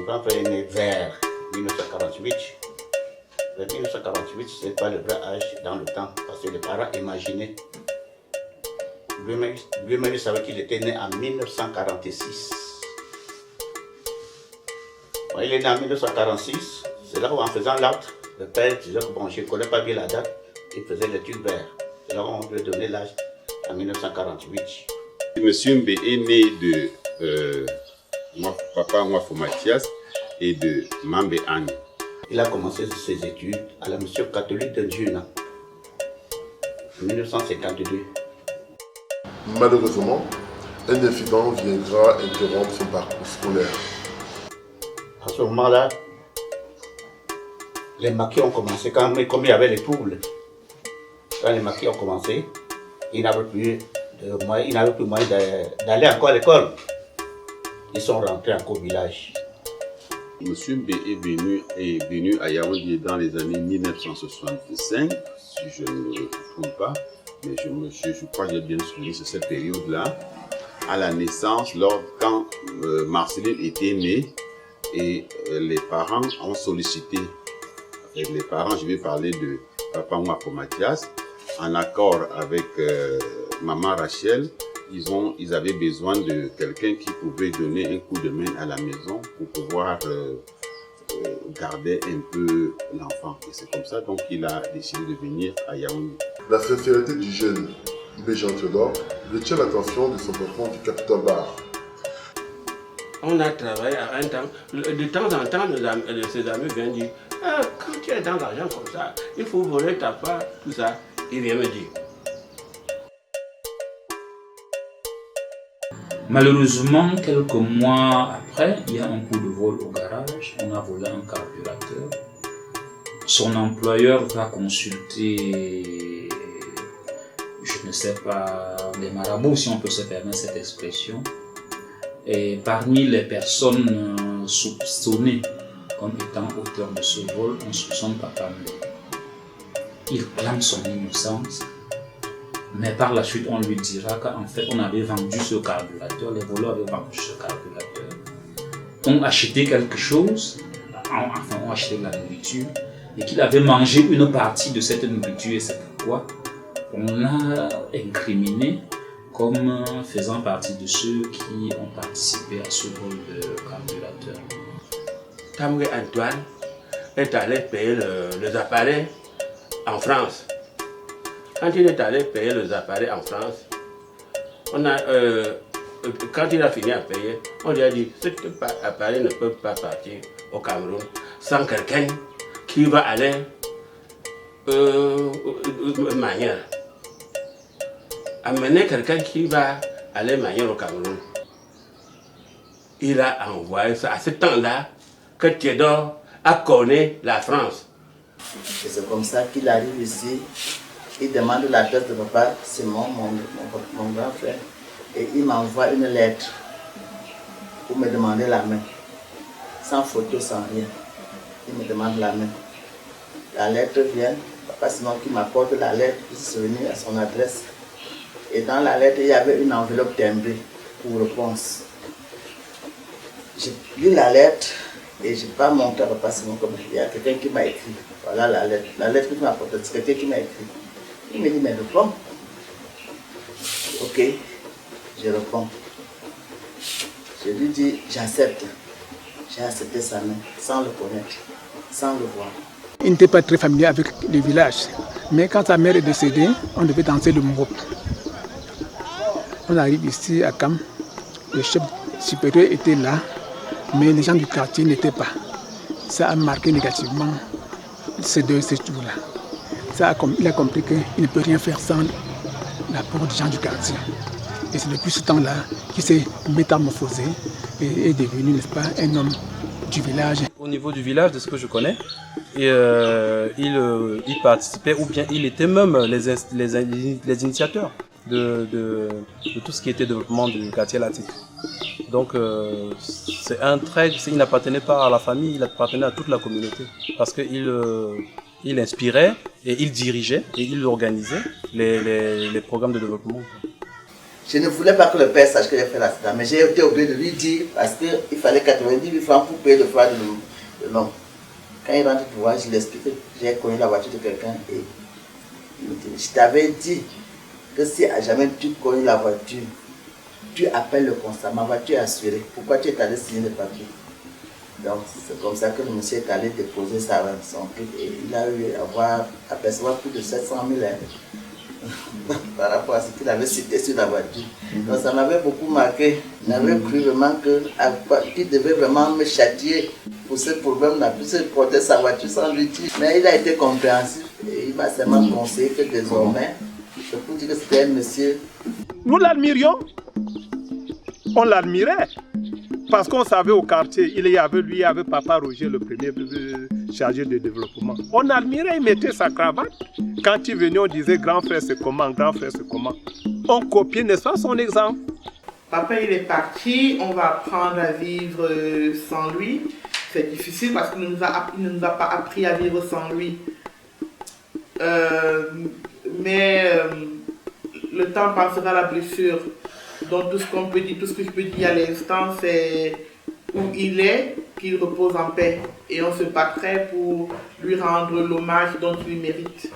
grand frère est né vers 1948. Vers 1948, ce n'est pas le vrai âge dans le temps, parce que les parents imaginaient. Lui-même, il savait qu'il était né en 1946. Bon, il est né en 1946, c'est là où en faisant l'acte, le père disait que bon, je ne connais pas bien la date, il faisait l'étude vert. C'est là où on lui a donné l'âge en 1948. Monsieur Mbé est né de papa Mwafo Mathias et de Mambe Anne. Il a commencé ses études à la mission catholique de Djuna en 1952. Malheureusement, un incident viendra interrompre son parcours scolaire. À ce moment-là, les maquis ont commencé, comme il y avait les poules, quand les maquis ont commencé, ils n'avaient plus moyen d'aller encore à l'école. Ils sont rentrés encore au village. Monsieur Mbé est venu à Yaoundé dans les années 1965, si je ne me trompe pas, mais je crois que j'ai bien souligné sur cette période-là, à la naissance, quand Marceline était née, et les parents ont sollicité, avec les parents, je vais parler de papa Mwafo Mathias, en accord avec maman Rachel, ils avaient besoin de quelqu'un qui pouvait donner un coup de main à la maison pour pouvoir garder un peu l'enfant. Et c'est comme ça donc qu'il a décidé de venir à Yaoundé. La sincérité du jeune Mbé Théodore retient l'attention de son patron du capitaine Bar. On a travaillé à un temps. De temps en temps, ses amis viennent dire quand tu es dans l'argent comme ça, il faut voler ta part, tout ça. Il vient me dire. Malheureusement, quelques mois après, il y a un coup de vol au garage. On a volé un carburateur. Son employeur va consulter, je ne sais pas, les marabouts, si on peut se permettre cette expression. Et parmi les personnes soupçonnées comme étant auteurs de ce vol, on soupçonne Papa Mbé. Il clame son innocence, mais par la suite on lui dira qu'en fait on avait vendu ce carburateur, les voleurs avaient vendu ce carburateur, ont acheté quelque chose, enfin ont acheté de la nourriture, et qu'il avait mangé une partie de cette nourriture, et c'est pourquoi on l'a incriminé comme faisant partie de ceux qui ont participé à ce vol de carburateur. Tamoué Antoine est allé payer les appareils en France. Quand il est allé payer les appareils en France, quand il a fini à payer, on lui a dit que cet appareil ne peut pas partir au Cameroun sans quelqu'un qui va aller manière. Amener quelqu'un qui va aller manière au Cameroun. Il a envoyé ça à ce temps-là que Théodore a connu la France. Et c'est comme ça qu'il arrive ici. Il demande la pièce de papa, c'est mon grand frère. Et il m'envoie une lettre pour me demander la main. Sans photo, sans rien. Il me demande la main. La lettre vient, papa Simon qui m'apporte la lettre, je suis venu à son adresse. Et dans la lettre, il y avait une enveloppe timbrée pour réponse. J'ai lu la lettre et je n'ai pas montré à papa Simon comme il y a quelqu'un qui m'a écrit. Voilà la lettre. La lettre qu'il m'a apportée, c'est quelqu'un qui m'a écrit. Il me dit, mais réponds. Ok, je réponds. Je lui dis, j'accepte. J'ai accepté sa main, sans le connaître, sans le voir. Il n'était pas très familier avec le village. Mais quand sa mère est décédée, on devait danser le Mouroup. On arrive ici à Cam, le chef supérieur était là, mais les gens du quartier n'étaient pas. Ça a marqué négativement ces jours-là. Il a compris qu'il ne peut rien faire sans l'apport des gens du quartier. Et c'est depuis ce temps-là qu'il s'est métamorphosé et est devenu, n'est-ce pas, un homme du village. Au niveau du village, de ce que je connais, il participait, ou bien il était même les initiateurs de tout ce qui était développement du quartier latin. Donc c'est un trait, il n'appartenait pas à la famille, il appartenait à toute la communauté. Parce qu'il inspirait et il dirigeait et il organisait les programmes de développement. Je ne voulais pas que le père sache que j'ai fait l'accident, mais j'ai été obligé de lui dire parce qu'il fallait 90 000 francs pour payer le froid de l'homme. Quand il rentre pour voir, je lui explique que j'ai connu la voiture de quelqu'un et il me dit, je t'avais dit que si à jamais tu connais la voiture, tu appelles le constat, ma voiture est assurée. Pourquoi tu es allé signer le papier? Donc c'est comme ça que le monsieur est allé déposer son truc et il a eu à percevoir plus de 700 000 par rapport à ce qu'il avait cité sur la voiture. Donc ça m'avait beaucoup marqué. J'avais cru vraiment qu'il devait vraiment me châtier pour ce problème-là, puisqu'il portait sa voiture sans lui dire. Mais il a été compréhensif et il m'a seulement conseillé que désormais, je peux dire que c'était un monsieur. Nous l'admirions, on l'admirait. Parce qu'on savait au quartier, il y avait Papa Roger, le premier chargé de développement. On admirait, il mettait sa cravate. Quand il venait, on disait grand frère c'est comment, grand frère c'est comment. On copiait, n'est-ce pas, son exemple. Papa il est parti, on va apprendre à vivre sans lui. C'est difficile parce qu'il ne nous a pas appris à vivre sans lui. Mais le temps passera la blessure. Donc tout ce qu'on peut dire, tout ce que je peux dire à l'instant, c'est où il est, qu'il repose en paix. Et on se battrait pour lui rendre l'hommage dont il mérite.